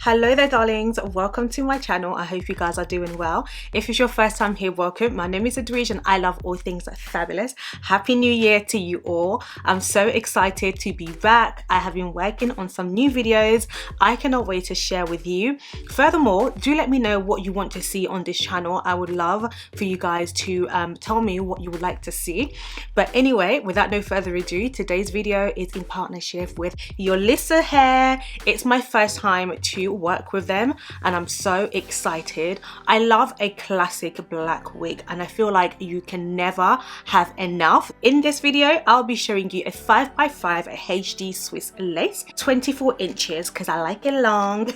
Hello there darlings, welcome to my channel. I hope you guys are doing well. If it's your first time here, welcome. My name is Edwige and I love all things fabulous. Happy New Year to you all. I'm so excited to be back. I have been working on some new videos I cannot wait to share with you. Furthermore, do let me know what you want to see on this channel. I would love for you guys to tell me what you would like to see. But anyway, without no further ado, today's video is in partnership with Yolissa Hair. It's my first time to work with them and I'm so excited. I love a classic black wig and I feel like you can never have enough. In this video I'll be showing you a 5x5 HD Swiss lace, 24 inches because I like it long.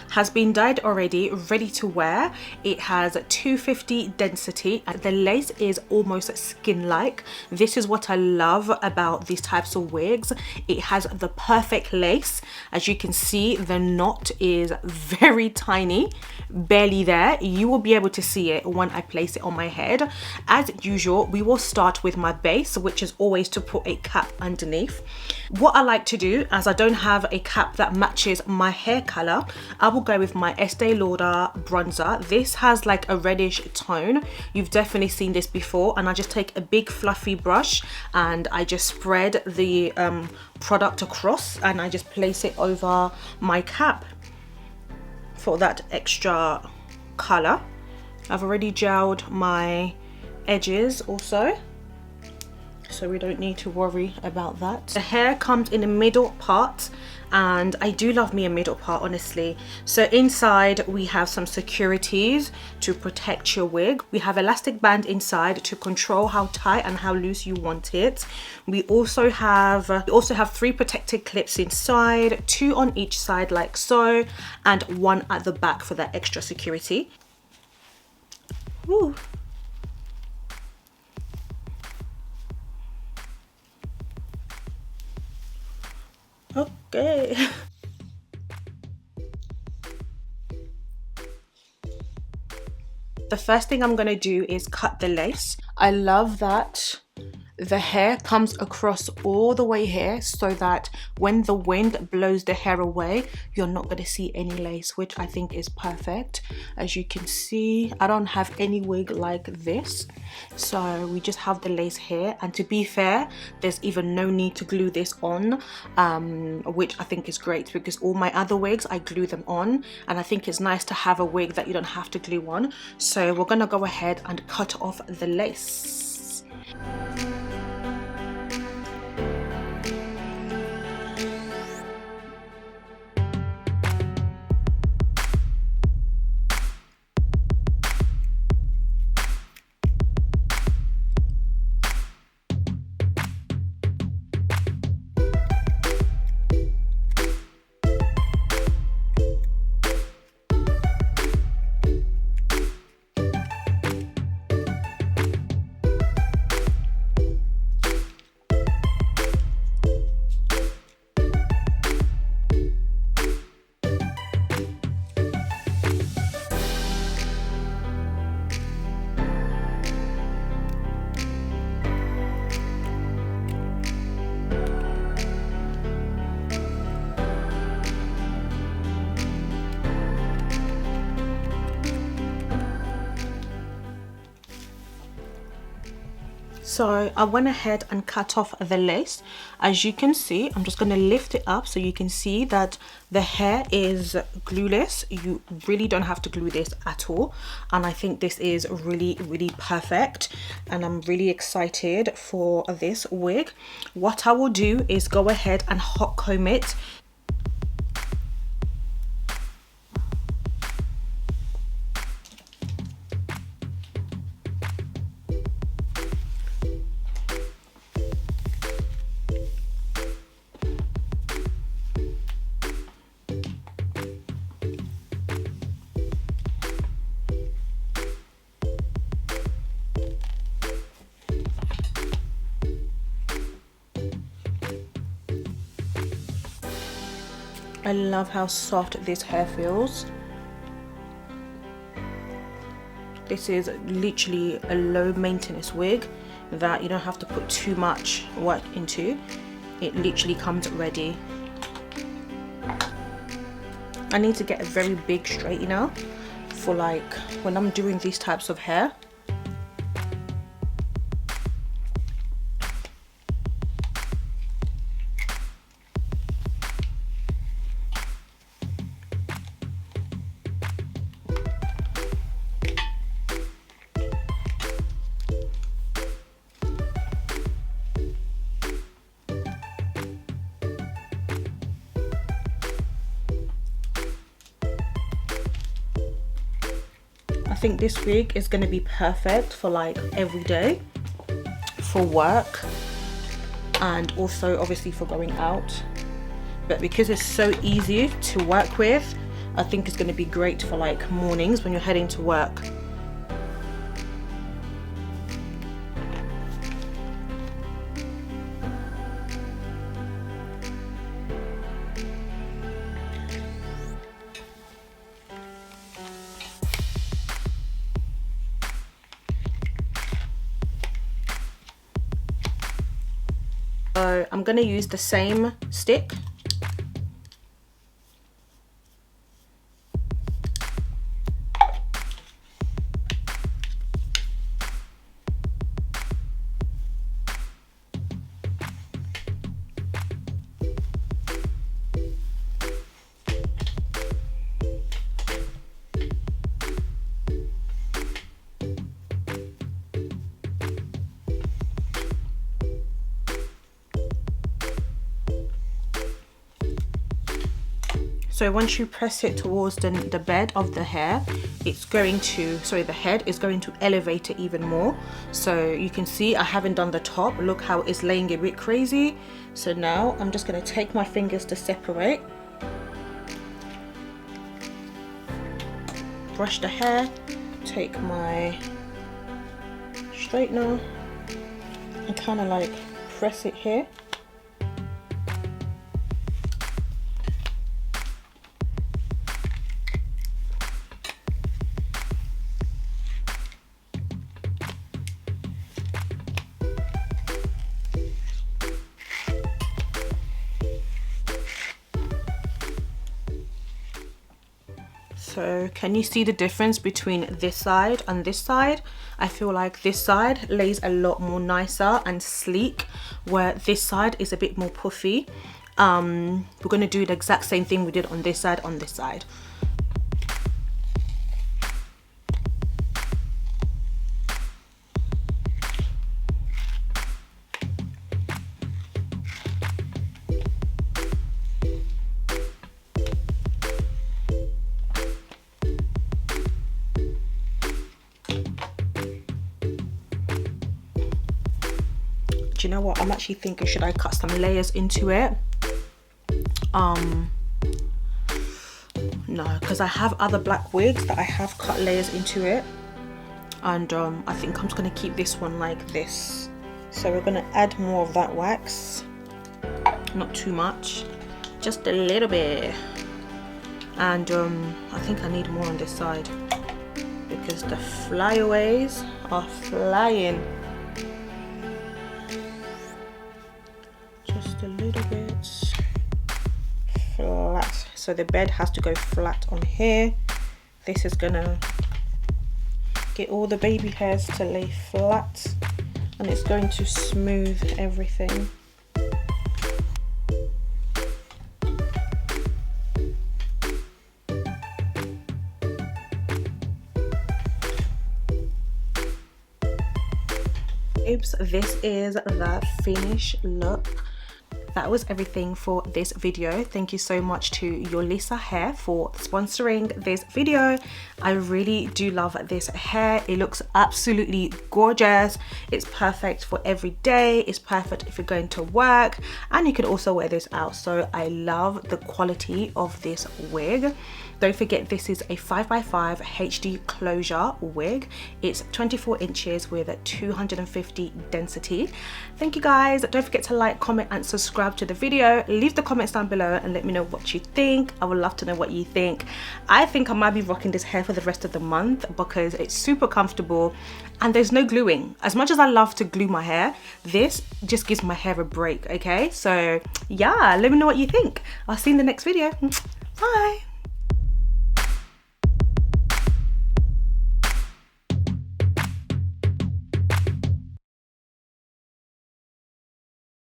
Has been dyed already, ready to wear. It has 250 density. The lace is almost skin-like. This is what I love about these types of wigs. It has the perfect lace. As you can see, the knot is very tiny, barely there. You will be able to see it when I place it on my head. As usual, we will start with my base, which is always to put a cap underneath. What I like to do, as I don't have a cap that matches my hair color, I will go with my Estee Lauder bronzer. This has like a reddish tone. You've definitely seen this before, and I just take a big fluffy brush and I just spread the product across and I just place it over my cap for that extra color. I've already gelled my edges also, so we don't need to worry about that. The hair comes in the middle part and I do love me a middle part, honestly. So inside we have some securities to protect your wig. We have elastic band inside to control how tight and how loose you want it. We also have 3 protected clips inside, 2 on each side like so, and 1 at the back for that extra security. Woo. Okay. The first thing I'm gonna do is cut the lace. I love that the hair comes across all the way here so that when the wind blows the hair away, you're not going to see any lace, which I think is perfect. As you can see, I don't have any wig like this, so we just have the lace here. And to be fair, there's even no need to glue this on, which I think is great because all my other wigs I glue them on, and I think it's nice to have a wig that you don't have to glue on. So we're gonna go ahead and cut off the lace. So I went ahead and cut off the lace. As you can see, I'm just going to lift it up so you can see that the hair is glueless. You really don't have to glue this at all. And I think this is really, really perfect. And I'm really excited for this wig. What I will do is go ahead and hot comb it. I love how soft this hair feels. This is literally a low maintenance wig that you don't have to put too much work into. It literally comes ready. I need to get a very big straightener for like when I'm doing these types of hair. I think this wig is going to be perfect for like every day, for work, and also obviously for going out. But because it's so easy to work with, I think it's going to be great for like mornings when you're heading to work. So I'm going to use the same stick. So once you press it towards the bed of the hair, it's going to, sorry, the head is going to elevate it even more. So you can see I haven't done the top. Look how it's laying a bit crazy. So now I'm just going to take my fingers to separate. Brush the hair, take my straightener and kind of like press it here. So can you see the difference between this side and this side? I feel like this side lays a lot more nicer and sleek, where this side is a bit more puffy. We're going to do the exact same thing we did on this side on this side. Do you know what, I'm actually thinking, should I cut some layers into it? No, because I have other black wigs that I have cut layers into it, and I think I'm just going to keep this one like this. So we're going to add more of that wax, not too much, just a little bit. And I think I need more on this side because the flyaways are flying. A little bit flat, so the bed has to go flat on here. This is gonna get all the baby hairs to lay flat, and it's going to smooth everything. Oops, this is the finished look. That was everything for this video. Thank you so much to Yolissa Hair for sponsoring this video. I really do love this hair. It looks absolutely gorgeous. It's perfect for every day. It's perfect if you're going to work, and you can also wear this out. So I love the quality of this wig. Don't forget, this is a 5x5 HD closure wig. It's 24 inches with a 250 density. Thank you guys. Don't forget to like, comment and subscribe to the video. Leave the comments down below and let me know what you think. I would love to know what you think. I think I might be rocking this hair for the rest of the month because it's super comfortable and there's no gluing. As much as I love to glue my hair, this just gives my hair a break, okay? So yeah, let me know what you think. I'll see you in the next video. Bye.